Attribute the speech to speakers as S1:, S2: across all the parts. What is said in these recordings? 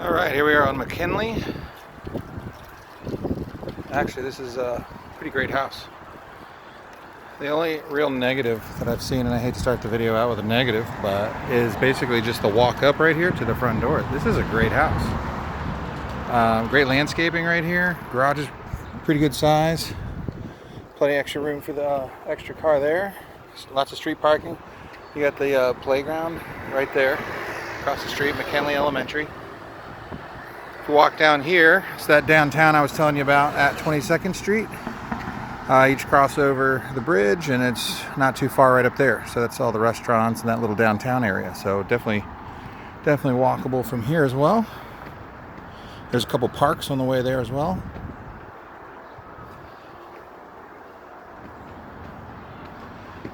S1: All right, here we are on McKinley. Actually, this is a pretty great house. The only real negative that I've seen, and I hate to start the video out with a negative, but is basically just the walk up right here to the front door. This is a great house. Great landscaping right here. Garage is pretty good size. Plenty extra room for the extra car there. Lots of street parking. You got the playground right there across the street, McKinley Elementary. If you walk down here, it's that downtown I was telling you about at 22nd Street. You just cross over the bridge and it's not too far right up there. So that's all the restaurants in that little downtown area. So definitely walkable from here as well. There's a couple parks on the way there as well.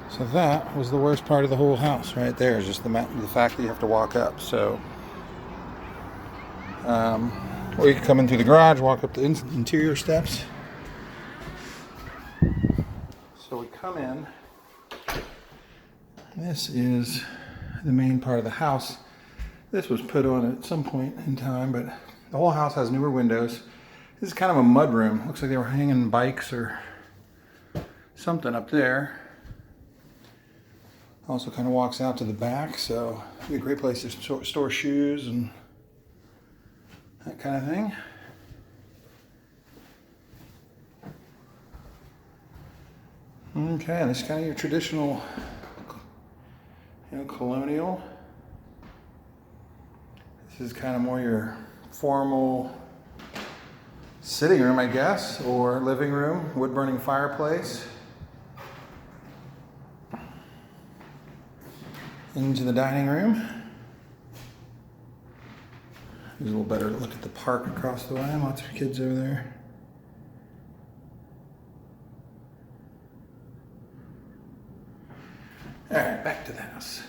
S1: So that was the worst part of the whole house right there, is just the fact that you have to walk up. So or you can come in through the garage, walk up the interior steps. So we come in. This is the main part of the house. This was put on at some point in time, but the whole house has newer windows. This is kind of a mud room. Looks like they were hanging bikes or something up there. Also kind of walks out to the back, so it'd be a great place to store shoes and that kind of thing. Okay, this is kind of your traditional, colonial. This is kind of more your formal sitting room, I guess, or living room, wood-burning fireplace. Into the dining room. There's a little better look at the park across the way. Lots of kids over there. All right, back to the house.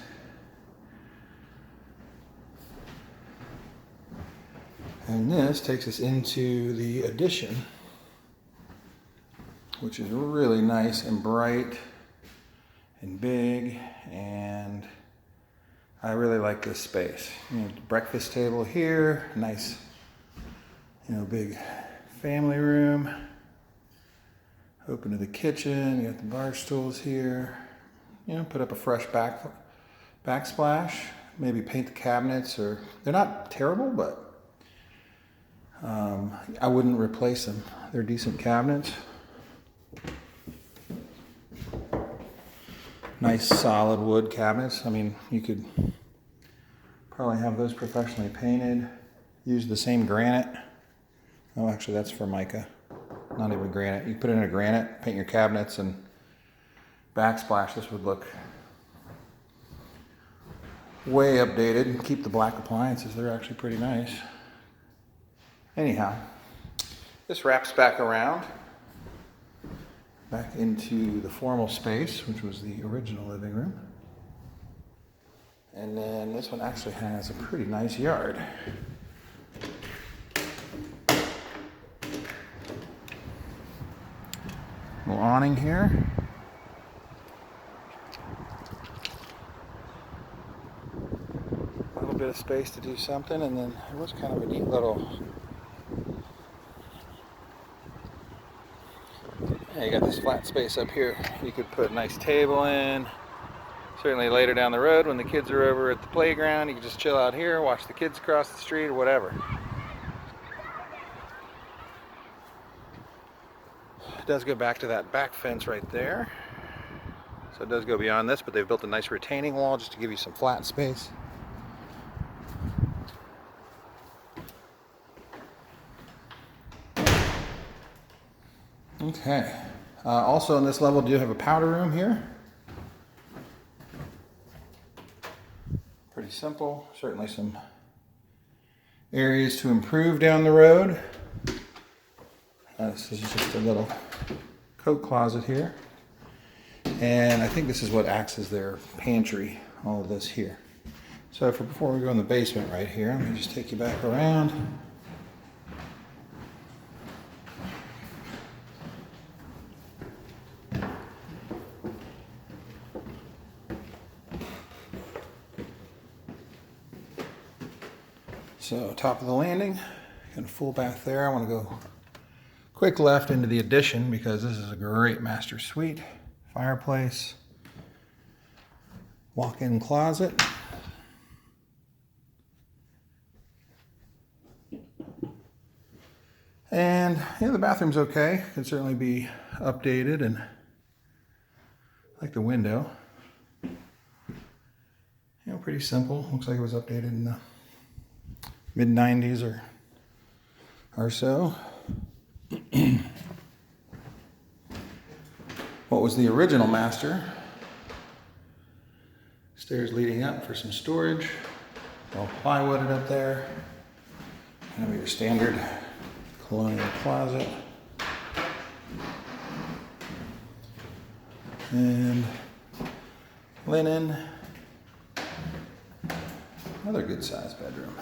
S1: And this takes us into the addition, which is really nice and bright and big, and I really like this space. Breakfast table here, nice, big family room. Open to the kitchen. You got the bar stools here. Put up a fresh backsplash. Maybe paint the cabinets, or they're not terrible, but I wouldn't replace them. They're decent cabinets. Nice solid wood cabinets. I mean, you could probably have those professionally painted. Use the same granite. Oh, actually that's Formica, not even granite. You put it in a granite, paint your cabinets, and backsplash. This would look way updated. Keep the black appliances. They're actually pretty nice. Anyhow, this wraps back around. Back into the formal space, which was the original living room. And then this one actually has a pretty nice yard. Little awning here. A little bit of space to do something, and then it was kind of a neat little. Yeah, you got this flat space up here. You could put a nice table in. Certainly later down the road when the kids are over at the playground, you can just chill out here, watch the kids cross the street or whatever. It does go back to that back fence right there. So it does go beyond this, but they've built a nice retaining wall just to give you some flat space. Okay. Also on this level, do you have a powder room here? Pretty simple. Certainly some areas to improve down the road. This is just a little coat closet here. And I think this is what acts as their pantry, all of this here. So before we go in the basement right here, let me just take you back around. So top of the landing, got a full bath there. I want to go quick left into the addition because this is a great master suite. Fireplace, walk-in closet. And yeah, the bathroom's okay. Could certainly be updated, and I like the window. You know, pretty simple. Looks like it was updated in the mid-90s or so. What was the original master? Stairs leading up for some storage. All plywooded up there. Kind of your standard colonial closet. And linen. Another good sized bedroom.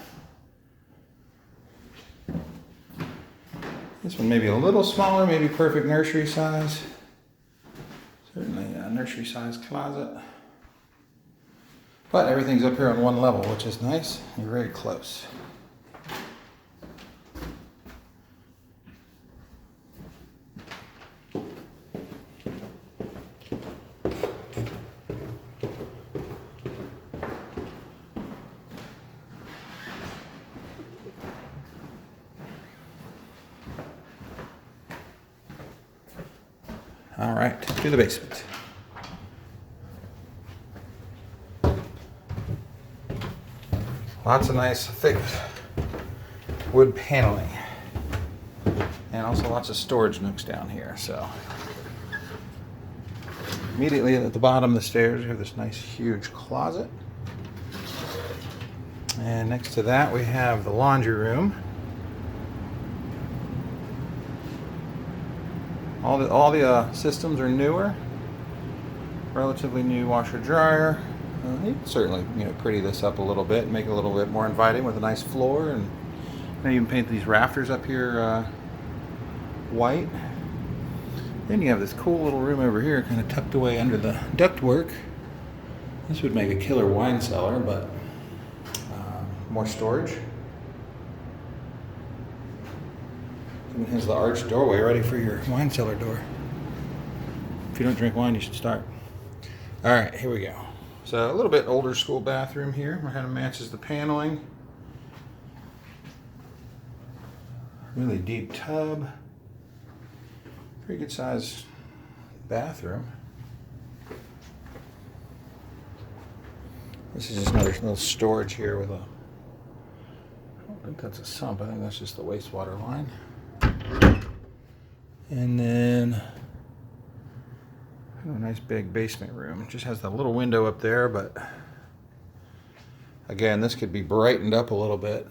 S1: This one may be a little smaller, maybe perfect nursery size. Certainly a nursery size closet. But everything's up here on one level, which is nice. You're very close. All right, to the basement. Lots of nice thick wood paneling. And also lots of storage nooks down here. So immediately at the bottom of the stairs, we have this nice huge closet. And next to that, we have the laundry room. All the systems are newer, relatively new washer dryer. You can certainly pretty this up a little bit, make it a little bit more inviting with a nice floor, and maybe even paint these rafters up here white. Then you have this cool little room over here, kind of tucked away under the ductwork. This would make a killer wine cellar, but more storage. Even has the arched doorway ready for your wine cellar door. If you don't drink wine, you should start. All right, here we go. So a little bit older school bathroom here. Kind of matches the paneling. Really deep tub. Pretty good sized bathroom. This is just another little storage here with a, I don't think that's a sump. I think that's just the wastewater line. And then a nice big basement room. It just has the little window up there, but again, this could be brightened up a little bit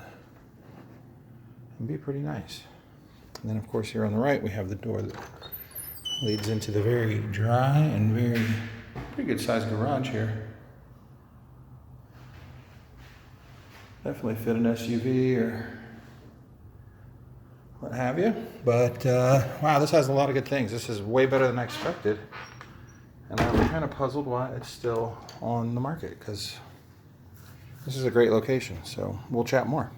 S1: and be pretty nice. And then of course here on the right we have the door that leads into the very dry and pretty good sized garage here. Definitely fit an SUV or what have you, but wow, this has a lot of good things. This is way better than I expected, and I'm kind of puzzled why it's still on the market, because this is a great location. So we'll chat more.